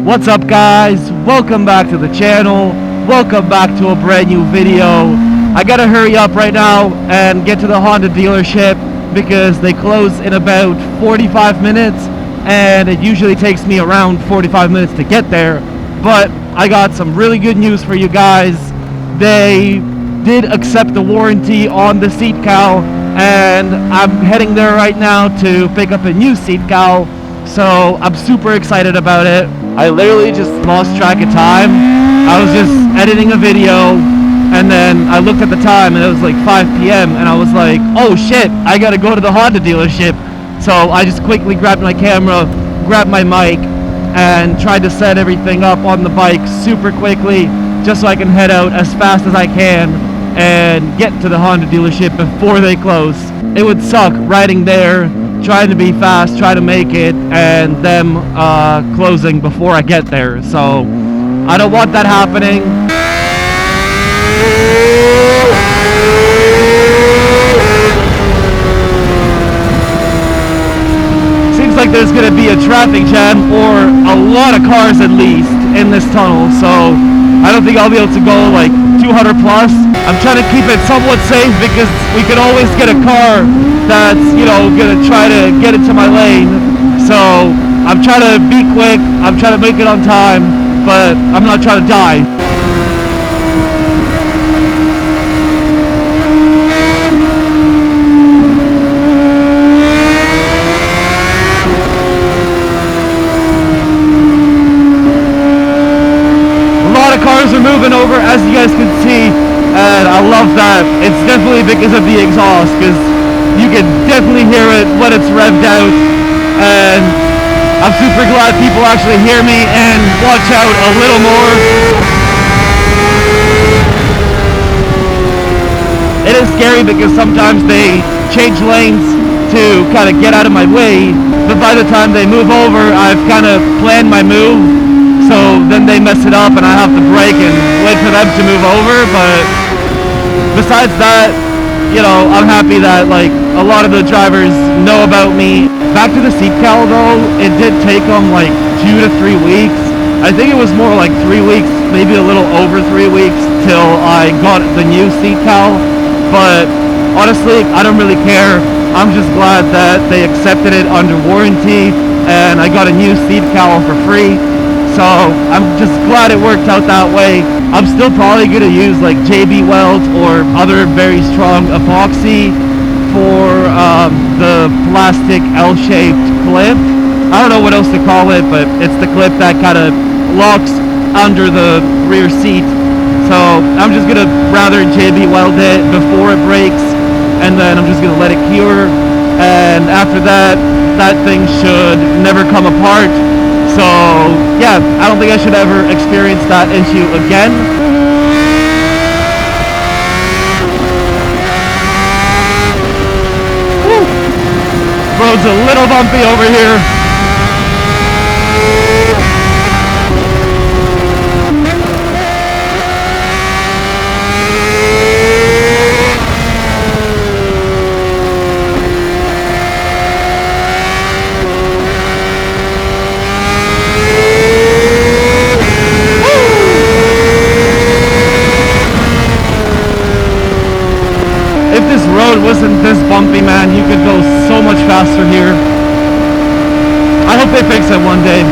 What's up guys, welcome back to the channel, welcome back to a brand new video. I gotta hurry up right now and get to the Honda dealership because they close in about 45 minutes and it usually takes me around 45 minutes to get there. But I got some really good news for you guys. They did accept the warranty on the seat cowl and I'm heading there right now to pick up a new seat cowl. So I'm super excited about it. I literally just lost track of time. I was just editing a video and then I looked at the time and it was like 5 p.m. and I was like, oh shit, I gotta go to the Honda dealership. So I just quickly grabbed my camera, grabbed my mic and tried to set everything up on the bike super quickly just so I can head out as fast as I can and get to the Honda dealership before they close. It would suck riding there, trying to be fast, try to make it, and them closing before I get there. So I don't want that happening. Seems like there's gonna be a traffic jam or a lot of cars at least in this tunnel, so I don't think I'll be able to go like 200 plus. I'm trying to keep it somewhat safe because we could always get a car that's, you know, gonna try to get into my lane. So I'm trying to be quick, I'm trying to make it on time, but I'm not trying to die. Cars are moving over, as you guys can see, and I love that. It's definitely because of the exhaust, because you can definitely hear it when it's revved out, and I'm super glad people actually hear me and watch out a little more. It is scary because sometimes they change lanes to kind of get out of my way, but by the time they move over, I've kind of planned my move. So then they mess it up and I have to brake and wait for them to move over. But besides that, you know, I'm happy that like a lot of the drivers know about me. Back to the seat cowl though, it did take them like 2 to 3 weeks. I think it was more like 3 weeks, maybe a little over 3 weeks till I got the new seat cowl. But honestly, I don't really care. I'm just glad that they accepted it under warranty and I got a new seat cowl for free. So I'm just glad it worked out that way. I'm still probably going to use like JB Weld or other very strong epoxy for the plastic L-shaped clip. I don't know what else to call it, but it's the clip that kind of locks under the rear seat. So I'm just going to rather JB Weld it before it breaks, and then I'm just going to let it cure. And after that, that thing should never come apart. So yeah, I don't think I should ever experience that issue again. Woo. Road's a little bumpy over here. Wasn't this bumpy, man, you could go so much faster here. I hope they fix it one day.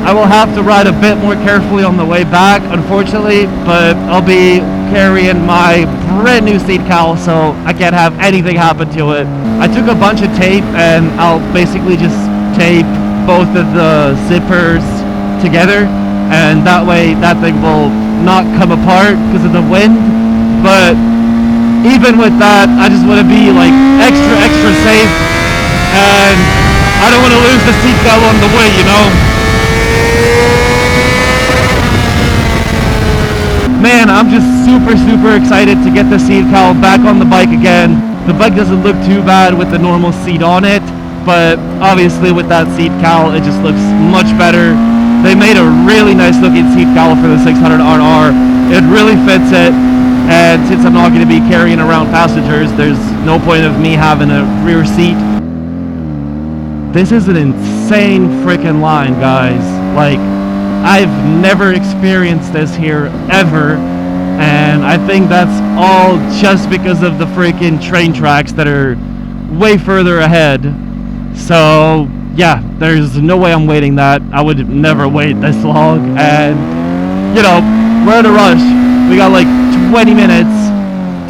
I will have to ride a bit more carefully on the way back, unfortunately, but I'll be carrying my brand new seat cowl, so I can't have anything happen to it. I took a bunch of tape and I'll basically just tape both of the zippers together, and that way that thing will not come apart because of the wind. But even with that, I just want to be like extra safe, and I don't want to lose the seat cowl on the way, you know. man, I'm just super excited to get the seat cowl back on the bike again. The bike doesn't look too bad with the normal seat on it, but obviously with that seat cowl, it just looks much better. They made a really nice looking seat cowl for the 600RR. It really fits it, and since I'm not going to be carrying around passengers, there's no point of me having a rear seat. This is an insane freaking line, guys. Like, I've never experienced this here ever, and I think that's all just because of the freaking train tracks that are way further ahead. So yeah, there's no way I'm waiting that. I would never wait this long, and you know, we're in a rush. We got like 20 minutes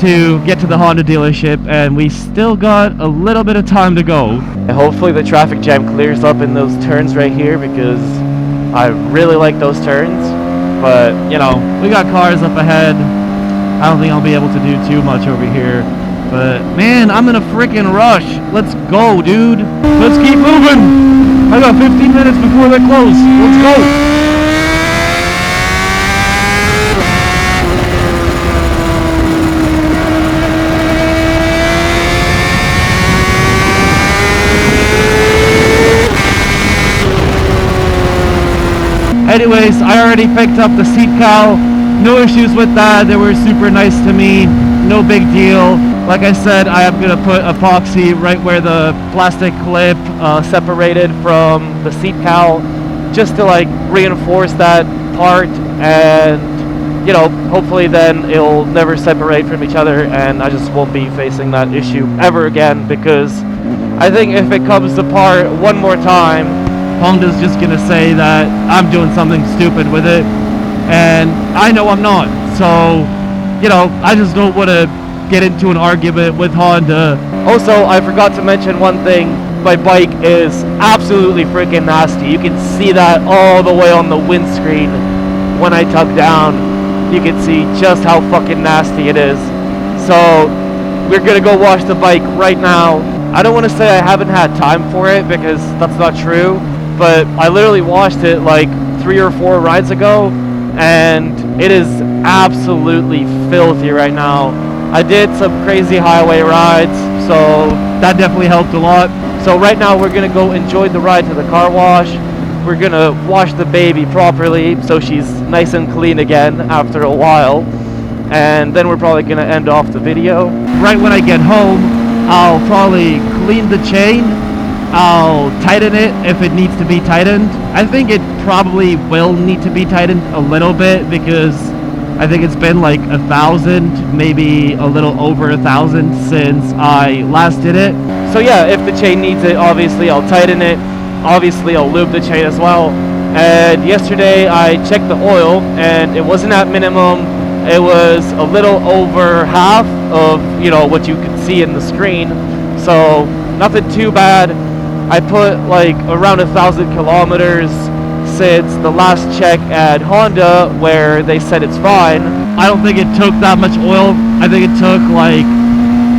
to get to the Honda dealership, and we still got a little bit of time to go. And hopefully the traffic jam clears up in those turns right here, because I really like those turns. But you know, we got cars up ahead. I don't think I'll be able to do too much over here, but man, I'm in a freaking rush. Let's go, dude. Let's keep moving. I got 15 minutes before they close. Let's go. Anyways, I already picked up the seat cowl. No issues with that. They were super nice to me. No big deal. Like I said, I am going to put epoxy right where the plastic clip separated from the seat cowl, just to like reinforce that part, and you know, hopefully then it'll never separate from each other, and I just won't be facing that issue ever again, because I think if it comes apart one more time, Honda's just gonna say that I'm doing something stupid with it, and I know I'm not. So, you know, I just don't want to get into an argument with Honda. Also, I forgot to mention one thing. My bike is absolutely freaking nasty. You can see that all the way on the windscreen. When I tug down, you can see just how fucking nasty it is. So, we're gonna go wash the bike right now. I don't want to say I haven't had time for it, because that's not true. But I literally washed it like 3 or 4 rides ago, and it is absolutely filthy right now. I did some crazy highway rides, so that definitely helped a lot. So right now we're gonna go enjoy the ride to the car wash. We're gonna wash the baby properly so she's nice and clean again after a while, and then we're probably gonna end off the video. Right when I get home, I'll probably clean the chain. I'll tighten it if it needs to be tightened. I think it probably will need to be tightened a little bit, because I think it's been like 1,000, maybe a little over 1,000 since I last did it. So yeah, if the chain needs it, obviously I'll tighten it. Obviously I'll lube the chain as well. And yesterday I checked the oil, and it wasn't at minimum. It was a little over half of, you know, what you could see in the screen. So nothing too bad. I put like around 1,000 kilometers since the last check at Honda, where they said it's fine. I don't think it took that much oil. I think it took like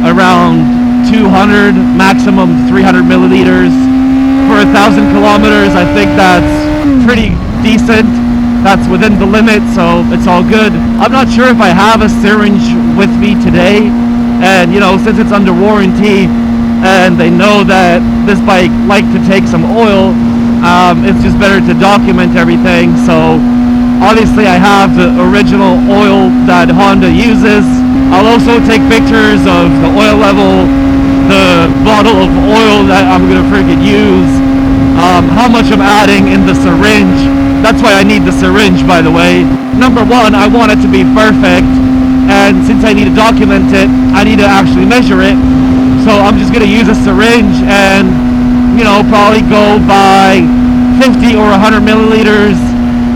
around 200, maximum 300 milliliters for 1,000 kilometers. I think that's pretty decent. That's within the limit, so it's all good. I'm not sure if I have a syringe with me today, and you know, since it's under warranty, and they know that this bike likes to take some oil, it's just better to document everything. So obviously I have the original oil that Honda uses. I'll also take pictures of the oil level, the bottle of oil that I'm gonna freaking use, how much I'm adding in the syringe. That's why I need the syringe, by the way. Number one, I want it to be perfect, and since I need to document it, I need to actually measure it. So I'm just gonna use a syringe and, you know, probably go by 50 or 100 milliliters,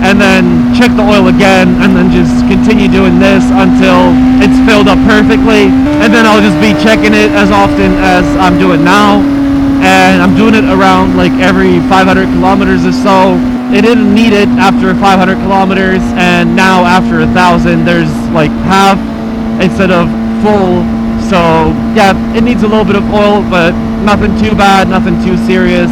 and then check the oil again, and then just continue doing this until it's filled up perfectly. And then I'll just be checking it as often as I'm doing now, and I'm doing it around like every 500 kilometers or so. It didn't need it after 500 kilometers, and now after 1,000 there's like half instead of full. So yeah, it needs a little bit of oil, but nothing too bad, nothing too serious.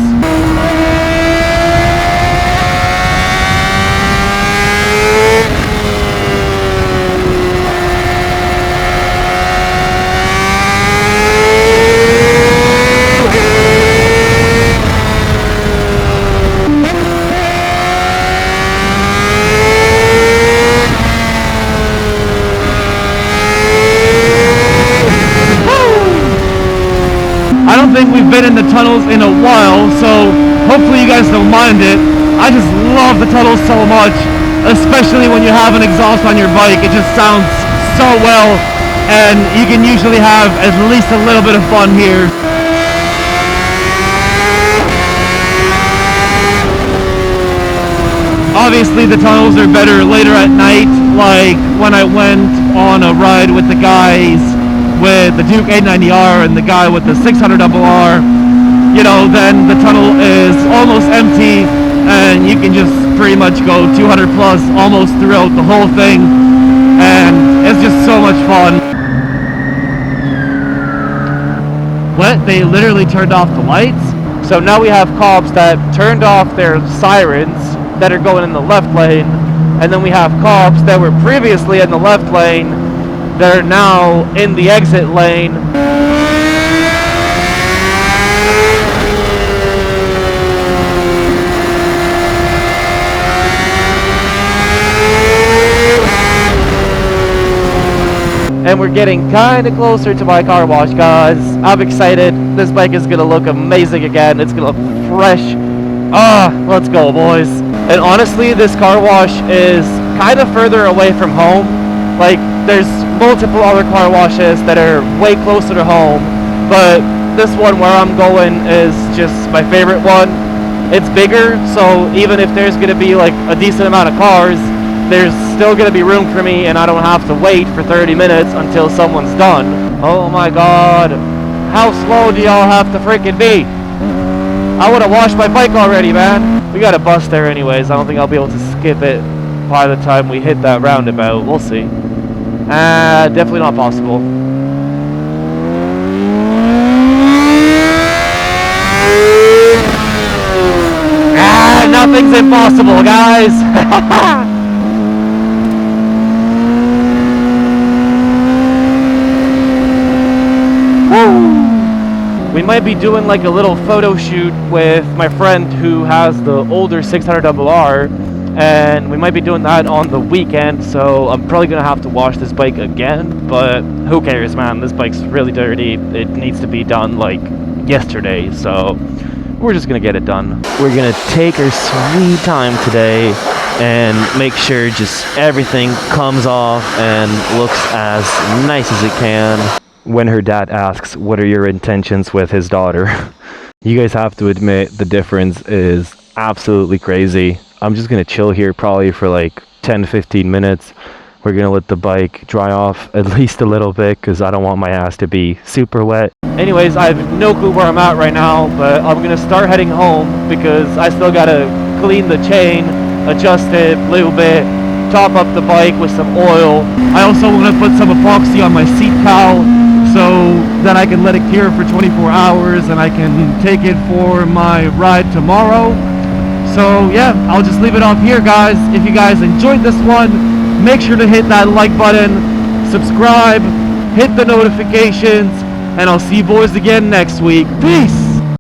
think we've been in the tunnels in a while, so hopefully you guys don't mind it. I just love the tunnels so much, especially when you have an exhaust on your bike. It just sounds so well, and you can usually have at least a little bit of fun here. Obviously the tunnels are better later at night, like when I went on a ride with the guys with the Duke 890R and the guy with the 600RR, you know, then the tunnel is almost empty and you can just pretty much go 200 plus almost throughout the whole thing, and it's just so much fun. What? They literally turned off the lights? So now we have cops that turned off their sirens that are going in the left lane, and then we have cops that were previously in the left lane that are now in the exit lane. And we're getting kind of closer to my car wash, guys. I'm excited. This bike is gonna look amazing again. It's gonna look fresh. Let's go, boys. And honestly, this car wash is kind of further away from home. Like, there's multiple other car washes that are way closer to home, but this one where I'm going is just my favorite one. It's bigger, so even if there's gonna be like a decent amount of cars, there's still gonna be room for me, and I don't have to wait for 30 minutes until someone's done. Oh my god, how slow do y'all have to freaking be? I would have washed my bike already, man. We got a bus there anyways. I don't think I'll be able to skip it by the time we hit that roundabout. We'll see. Definitely not possible. Nothing's impossible, guys. Woo! We might be doing like a little photo shoot with my friend who has the older 600RR, and we might be doing that on the weekend, so I'm probably gonna have to wash this bike again, but who cares, man? This bike's really dirty. It needs to be done like yesterday, so we're just gonna get it done. We're gonna take our sweet time today and make sure just everything comes off and looks as nice as it can. When her dad asks, what are your intentions with his daughter? You guys have to admit the difference is absolutely crazy. I'm just gonna chill here probably for like 10-15 minutes. We're gonna let the bike dry off at least a little bit because I don't want my ass to be super wet. Anyways, I have no clue where I'm at right now, but I'm gonna start heading home because I still gotta clean the chain, adjust it, lube it, top up the bike with some oil. I also want to put some epoxy on my seat cowl so that I can let it cure for 24 hours and I can take it for my ride tomorrow. So yeah, I'll just leave it off here, guys. If you guys enjoyed this one, make sure to hit that like button, subscribe, hit the notifications, and I'll see you boys again next week. Peace!